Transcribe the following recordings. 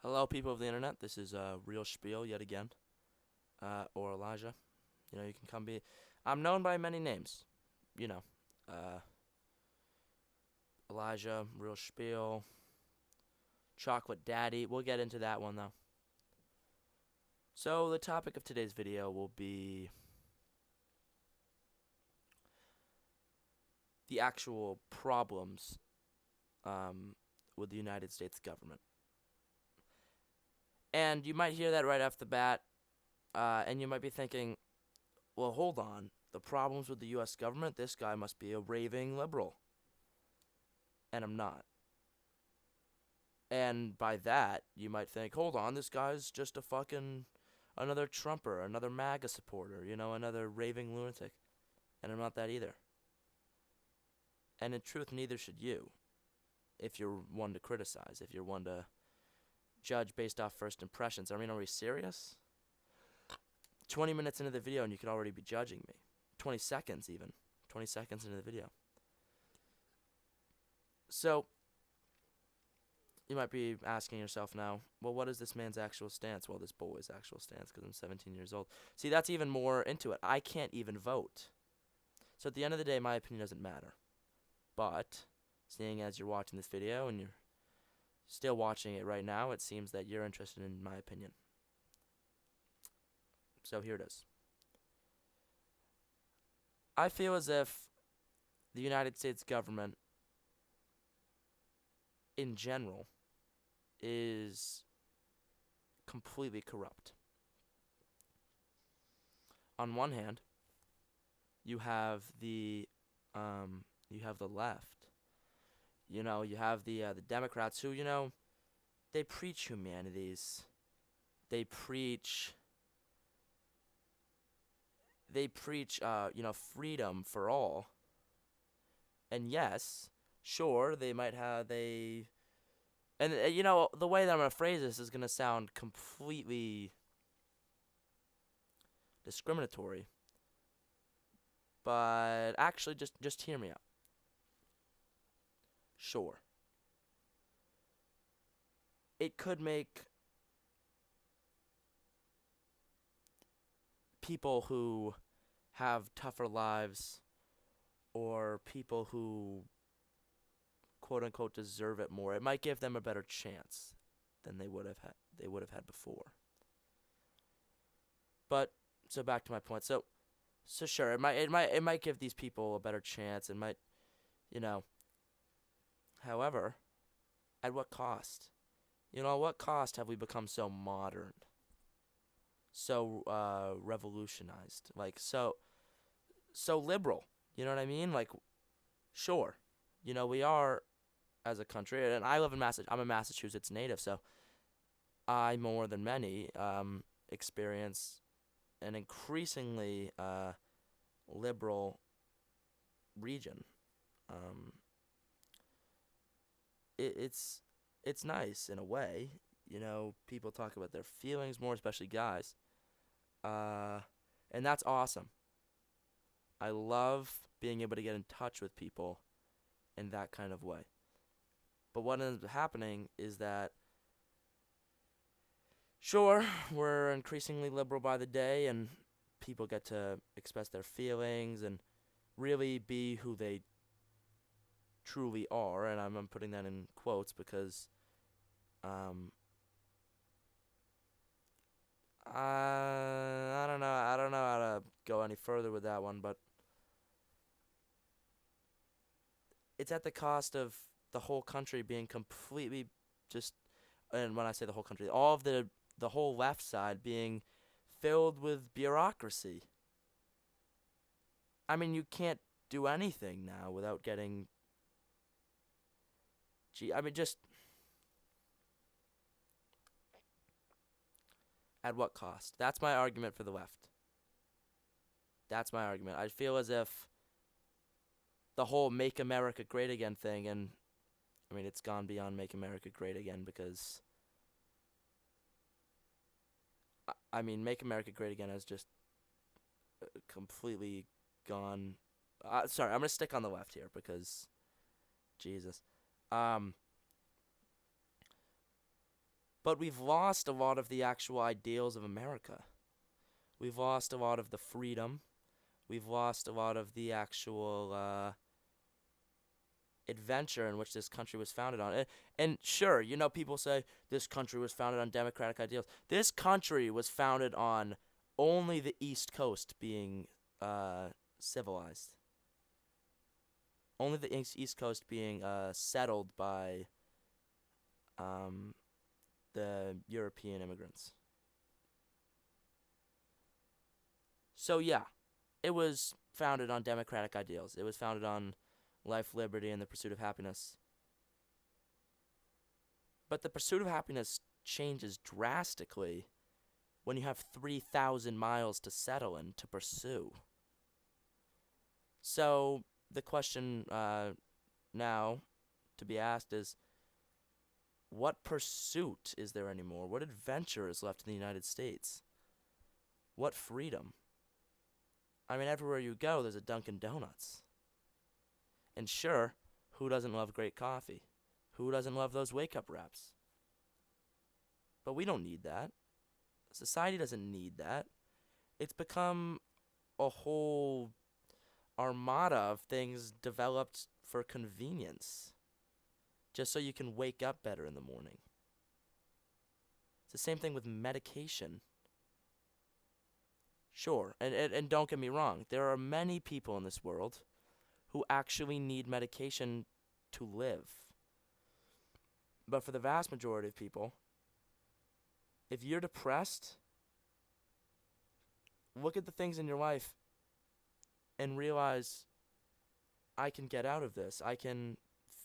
Hello, people of the internet. This is Real Spiel yet again, or Elijah. You can come be. I'm known by many names. You know, uh, Elijah, Real Spiel, Chocolate Daddy. We'll get into that one though. So the topic of today's video will be the actual problems with the United States government. And you might hear that right off the bat, and you might be thinking, well, hold on. The problems with the U.S. government? This guy must be a raving liberal. And I'm not. And by that, you might think, hold on, this guy's just a fucking another Trumper, another MAGA supporter, another raving lunatic. And I'm not that either. And in truth, neither should you, if you're one to criticize, if you're one to judge based off first impressions. I mean, are we serious? 20 minutes into the video and you could already be judging me. 20 seconds, even. 20 seconds into the video. So, you might be asking yourself now, well, what is this man's actual stance? Well, this boy's actual stance, because I'm 17 years old. See, that's even more into it. I can't even vote. So at the end of the day, my opinion doesn't matter. But, seeing as you're watching this video and you're still watching it right now, it seems that you're interested in my opinion. So here it is. I feel as if the United States government, in general, is completely corrupt. On one hand, you have the left. You have the Democrats who, they preach humanities. They preach freedom for all. And yes, sure, they might have the way that I'm gonna phrase this is gonna sound completely discriminatory. But actually, just hear me out. Sure, it could make people who have tougher lives or people who quote unquote deserve it more. It might give them a better chance than they would have had before. But so back to my point. So sure, it might give these people a better chance. It might, you know. However, at what cost? At what cost have we become so modern, so revolutionized, like so liberal? You know what I mean? Like, sure, we are as a country, and I live in Massachusetts. I'm a Massachusetts native, so I more than many experience an increasingly liberal region. Um, it's nice in a way. People talk about their feelings more, especially guys. Uh, and that's awesome. I love being able to get in touch with people in that kind of way. But what ends up happening is that, sure, we're increasingly liberal by the day, and people get to express their feelings and really be who they truly are. And I'm putting that in quotes because um, I don't know. I don't know how to go any further with that one, but it's at the cost of the whole country being completely just. And when I say the whole country, all of the whole left side being filled with bureaucracy. I mean, you can't do anything now without getting. I mean, just at what cost? That's my argument for the left. That's my argument. I feel as if the whole "Make America Great Again" thing, and I mean, it's gone beyond "Make America Great Again" because I mean, "Make America Great Again" has just completely gone. Sorry, I'm gonna stick on the left here because Jesus. Um, But we've lost a lot of the actual ideals of America. We've lost a lot of the freedom. We've lost a lot of the actual adventure in which this country was founded on. And sure, people say this country was founded on democratic ideals. This country was founded on only the East Coast being civilized. Only the East Coast being settled by the European immigrants. So yeah, it was founded on democratic ideals. It was founded on life, liberty, and the pursuit of happiness. But the pursuit of happiness changes drastically when you have 3,000 miles to settle in to pursue. So the question now to be asked is, what pursuit is there anymore? What adventure is left in the United States? What freedom? I mean, everywhere you go, there's a Dunkin' Donuts. And sure, who doesn't love great coffee? Who doesn't love those wake-up wraps? But we don't need that. Society doesn't need that. It's become a whole armada of things developed for convenience, just so you can wake up better in the morning. It's the same thing with medication. Sure, and don't get me wrong, there are many people in this world who actually need medication to live. But for the vast majority of people, if you're depressed, look at the things in your life and realize, I can get out of this. I can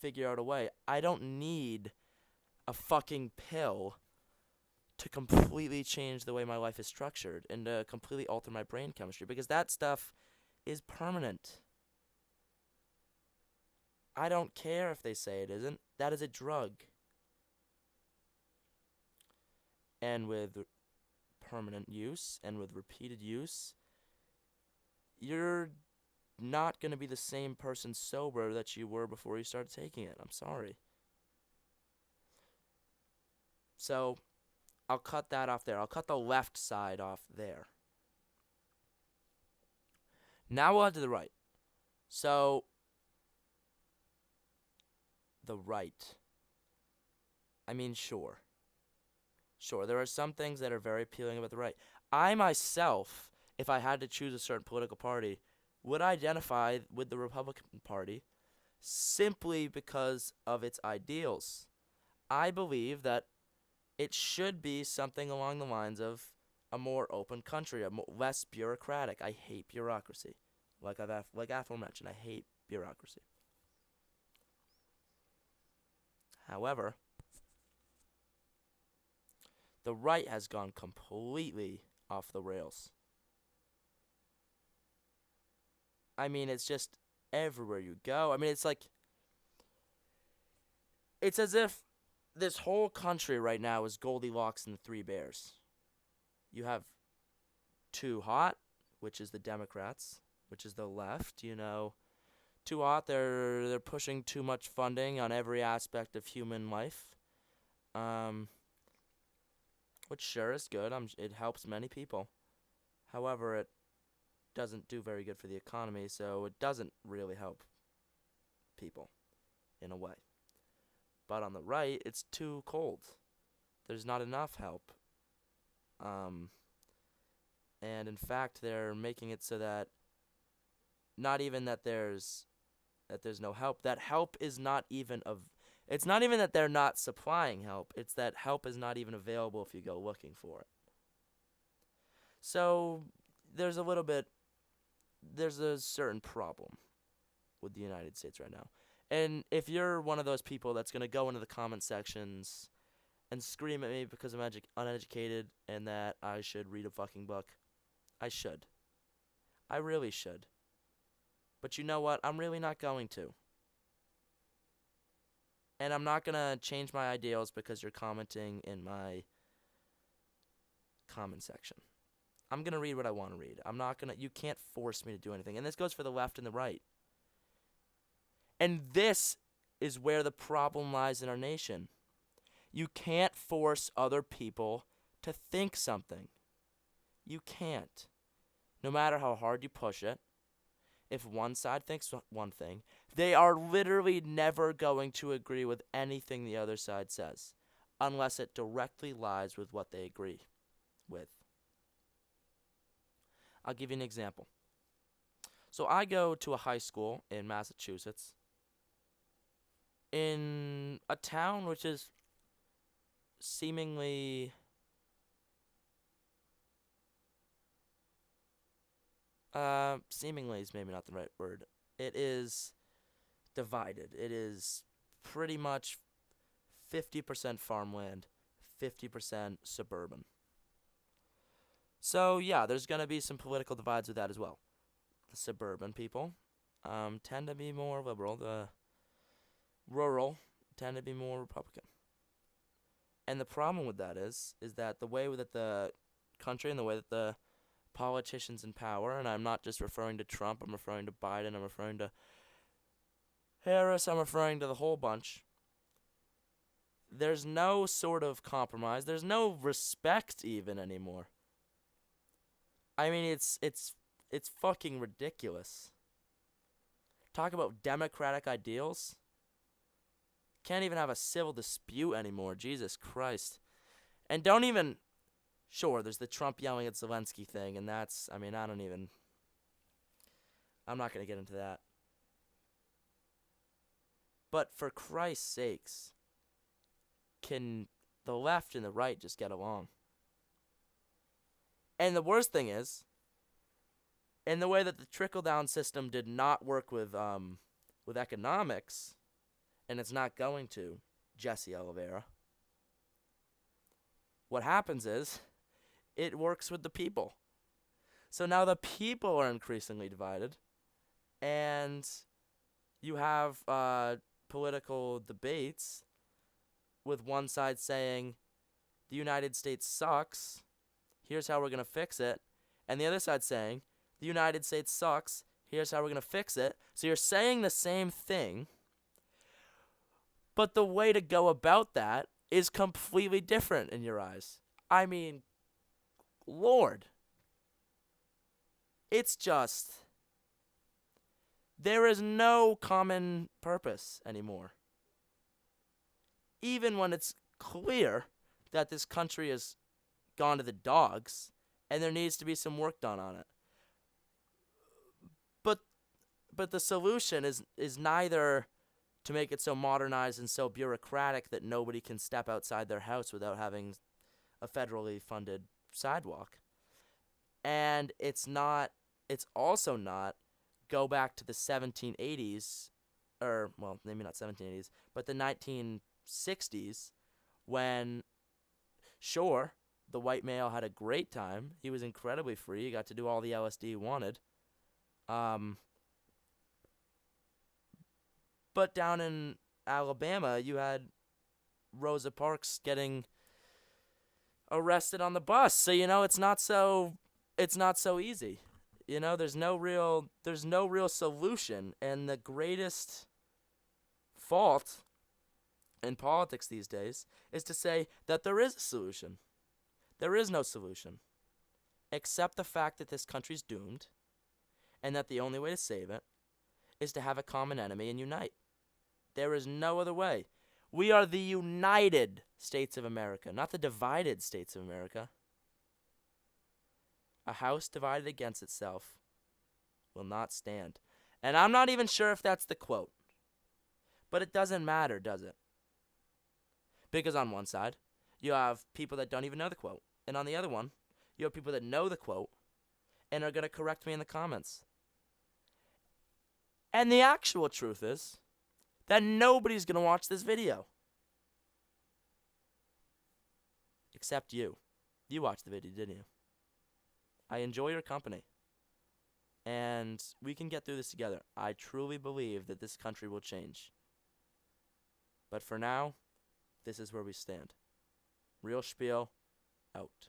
figure out a way. I don't need a fucking pill to completely change the way my life is structured and to completely alter my brain chemistry, because that stuff is permanent. I don't care if they say it isn't. That is a drug. And with permanent use and with repeated use, you're not going to be the same person sober that you were before you started taking it. I'm sorry. So, I'll cut that off there. I'll cut the left side off there. Now we'll head to the right. So, the right. I mean, sure. Sure, there are some things that are very appealing about the right. I myself, if I had to choose a certain political party, would identify with the Republican Party simply because of its ideals. I believe that it should be something along the lines of a more open country, less bureaucratic. I hate bureaucracy. Like aforementioned, I hate bureaucracy. However, the right has gone completely off the rails. I mean, it's just everywhere you go. I mean, it's like, it's as if this whole country right now is Goldilocks and the Three Bears. You have too hot, which is the Democrats, which is the left, Too hot, they're pushing too much funding on every aspect of human life. Which sure is good. It helps many people. However, it doesn't do very good for the economy, so it doesn't really help people in a way. But on the right, it's too cold. There's not enough help. And in fact, they're making it so that not even that there's no help. That help is not even it's not even that they're not supplying help. It's that help is not even available if you go looking for it. So there's a certain problem with the United States right now. And if you're one of those people that's going to go into the comment sections and scream at me because I'm uneducated and that I should read a fucking book, I should. I really should. But you know what? I'm really not going to. And I'm not going to change my ideals because you're commenting in my comment section. I'm going to read what I want to read. You can't force me to do anything. And this goes for the left and the right. And this is where the problem lies in our nation. You can't force other people to think something. You can't. No matter how hard you push it, if one side thinks one thing, they are literally never going to agree with anything the other side says, unless it directly lies with what they agree with. I'll give you an example. So I go to a high school in Massachusetts, in a town which is seemingly seemingly is maybe not the right word. It is divided. It is pretty much 50% farmland, 50% suburban. So yeah, there's gonna be some political divides with that as well. The suburban people tend to be more liberal. The rural tend to be more Republican. And the problem with that is that the way that the country and the way that the politicians in power, and I'm not just referring to Trump, I'm referring to Biden, I'm referring to Harris, I'm referring to the whole bunch. There's no sort of compromise. There's no respect even anymore. I mean, it's fucking ridiculous. Talk about democratic ideals. Can't even have a civil dispute anymore. Jesus Christ. And don't even... Sure, there's the Trump yelling at Zelensky thing, and that's... I mean, I'm not going to get into that. But for Christ's sakes, can the left and the right just get along? And the worst thing is, in the way that the trickle-down system did not work with economics, and it's not going to, Jesse Oliveira, what happens is, it works with the people. So now the people are increasingly divided, and you have political debates with one side saying, the United States sucks, here's how we're going to fix it, and the other side saying, the United States sucks, here's how we're going to fix it. So you're saying the same thing, but the way to go about that is completely different in your eyes. I mean, Lord. It's just... There is no common purpose anymore. Even when it's clear that this country has gone to the dogs and there needs to be some work done on it. But the solution is neither to make it so modernized and so bureaucratic that nobody can step outside their house without having a federally funded sidewalk. And it's also not go back to the 1780s, or, well, maybe not 1780s, but the 1960s, when, sure, the white male had a great time. He was incredibly free. He got to do all the LSD he wanted. But down in Alabama, you had Rosa Parks getting arrested on the bus. So, it's not so easy. There's no real solution. And the greatest fault in politics these days is to say that there is a solution. There is no solution. Except the fact that this country's doomed, and that the only way to save it is to have a common enemy and unite. There is no other way. We are the United States of America, not the divided States of America. A house divided against itself will not stand. And I'm not even sure if that's the quote. But it doesn't matter, does it? Because on one side, you have people that don't even know the quote. And on the other one, you have people that know the quote and are going to correct me in the comments. And the actual truth is that nobody's going to watch this video. Except you. You watched the video, didn't you? I enjoy your company. And we can get through this together. I truly believe that this country will change. But for now, this is where we stand. Real Spiel, out.